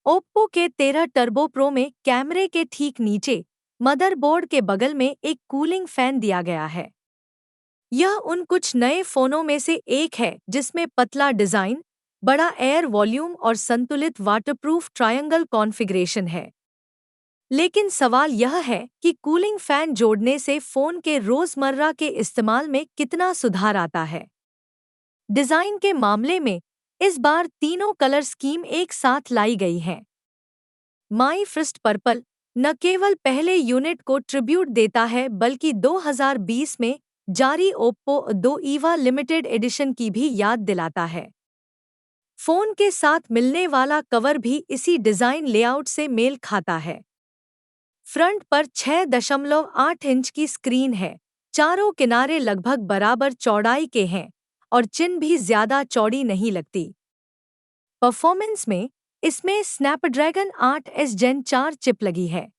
Oppo के 13 turbo pro में कैमरे के ठीक नीचे मदरबोर्ड के बगल में एक कूलिंग फैन दिया गया है। यह उन कुछ नए फ़ोनों में से एक है जिसमें पतला डिज़ाइन, बड़ा एयर वॉल्यूम और संतुलित वाटरप्रूफ ट्रायंगल कॉन्फ़िगरेशन है। लेकिन सवाल यह है कि कूलिंग फैन जोड़ने से फ़ोन के रोज़मर्रा के इस्तेमाल में कितना सुधार आता है। डिज़ाइन के मामले में इस बार तीनों कलर स्कीम एक साथ लाई गई हैं। माई फ्रस्ट पर्पल न केवल पहले यूनिट को ट्रिब्यूट देता है बल्कि 2020 में जारी ओप्पो दो ईवा लिमिटेड एडिशन की भी याद दिलाता है। फ़ोन के साथ मिलने वाला कवर भी इसी डिज़ाइन लेआउट से मेल खाता है। फ्रंट पर 6.8 इंच की स्क्रीन है, चारों किनारे लगभग बराबर चौड़ाई के हैं और चिन भी ज़्यादा चौड़ी नहीं लगती। परफॉर्मेंस में इसमें स्नैपड्रैगन 8S जेन 4 चिप लगी है।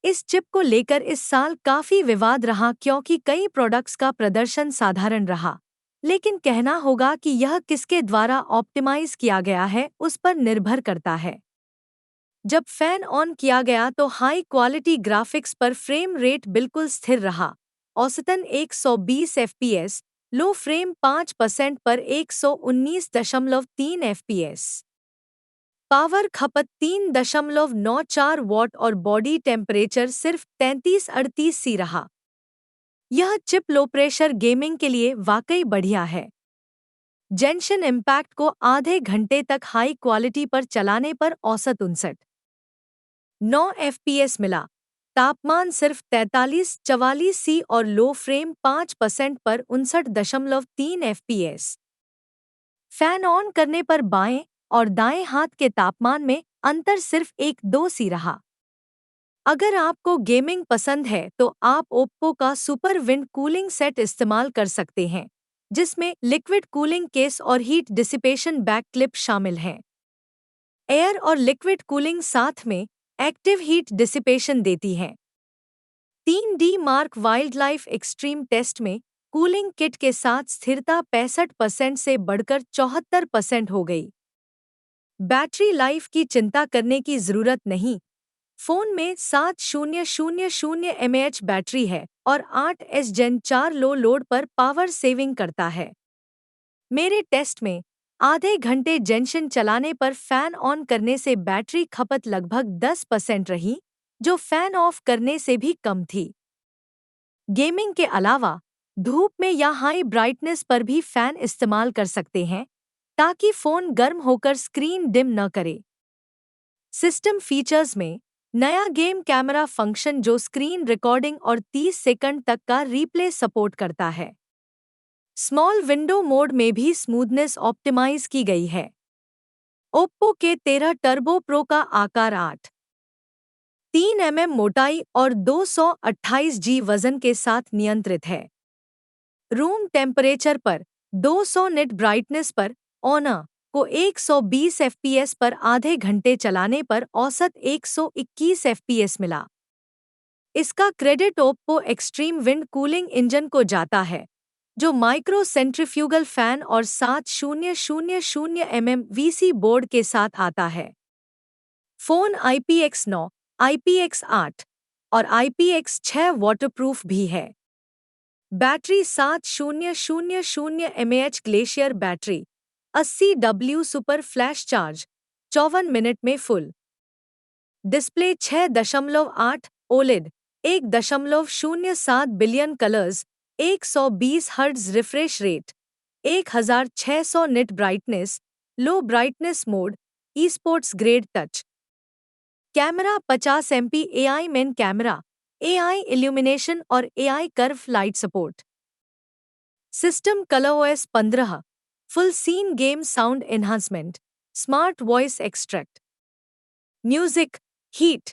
इस चिप को लेकर इस साल काफ़ी विवाद रहा क्योंकि कई प्रोडक्ट्स का प्रदर्शन साधारण रहा, लेकिन कहना होगा कि यह किसके द्वारा ऑप्टिमाइज़ किया गया है उस पर निर्भर करता है। जब फैन ऑन किया गया तो हाई क्वालिटी ग्राफिक्स पर फ्रेम रेट बिल्कुल स्थिर रहा, औसतन 120 एफपीएस, लो फ्रेम 5% पर 119.3 एफपीएस। पावर खपत 3.94 वॉट और बॉडी टेम्परेचर सिर्फ 33-38 सी रहा। यह चिप लो प्रेशर गेमिंग के लिए वाकई बढ़िया है। जेंशन इम्पैक्ट को आधे घंटे तक हाई क्वालिटी पर चलाने पर औसत 59 एफपीएस मिला। तापमान सिर्फ 43-44 सी और लो फ्रेम 5% पर 59.3 एफपीएस। फैन ऑन करने पर बाएं और दाएं हाथ के तापमान में अंतर सिर्फ 1-2 सी रहा। अगर आपको गेमिंग पसंद है तो आप ओप्पो का सुपर विंड कूलिंग सेट इस्तेमाल कर सकते हैं, जिसमें लिक्विड कूलिंग केस और हीट डिसिपेशन बैक क्लिप शामिल हैं। एयर और लिक्विड कूलिंग साथ में एक्टिव हीट डिसिपेशन देती है। 3D mark wildlife extreme test में कूलिंग किट के साथ स्थिरता 65% से बढ़कर 74% हो गई। बैटरी लाइफ की चिंता करने की जरूरत नहीं। फोन में 7000 mAh बैटरी है और 8S जेन 4 लो लोड पर पावर सेविंग करता है। मेरे टेस्ट में आधे घंटे जेंशन चलाने पर फैन ऑन करने से बैटरी खपत लगभग 10% रही, जो फैन ऑफ करने से भी कम थी। गेमिंग के अलावा धूप में या हाई ब्राइटनेस पर भी फैन इस्तेमाल कर सकते हैं ताकि फ़ोन गर्म होकर स्क्रीन डिम न करे। सिस्टम फीचर्स में नया गेम कैमरा फंक्शन जो स्क्रीन रिकॉर्डिंग और 30 सेकंड तक का रीप्ले सपोर्ट करता है। स्मॉल विंडो मोड में भी स्मूथनेस ऑप्टिमाइज की गई है। ओप्पो के 13 टर्बो प्रो का आकार 8.3 mm मोटाई और 228 G वजन के साथ नियंत्रित है। रूम टेम्परेचर पर 200 निट ब्राइटनेस पर ऑनर को 120 एफपीएस पर आधे घंटे चलाने पर औसत 121 एफपीएस मिला। इसका credit Oppo extreme wind cooling engine को जाता है, जो माइक्रो सेंट्रीफ्यूगल फैन और 7000 वीसी बोर्ड के साथ आता है। फ़ोन IPX9, IPX8 और IPX6 वाटरप्रूफ भी है। Battery 7000 mAh glacier battery 80W super flash charge 54 minute में full. Display 6.8 OLED 1.07 billion colours 120 hertz refresh rate 1600 nit brightness low brightness mode e sports grade touch camera 50 MP AI main camera AI illumination और AI curve light support system ColorOS 15 full scene game sound enhancement smart voice extract music heat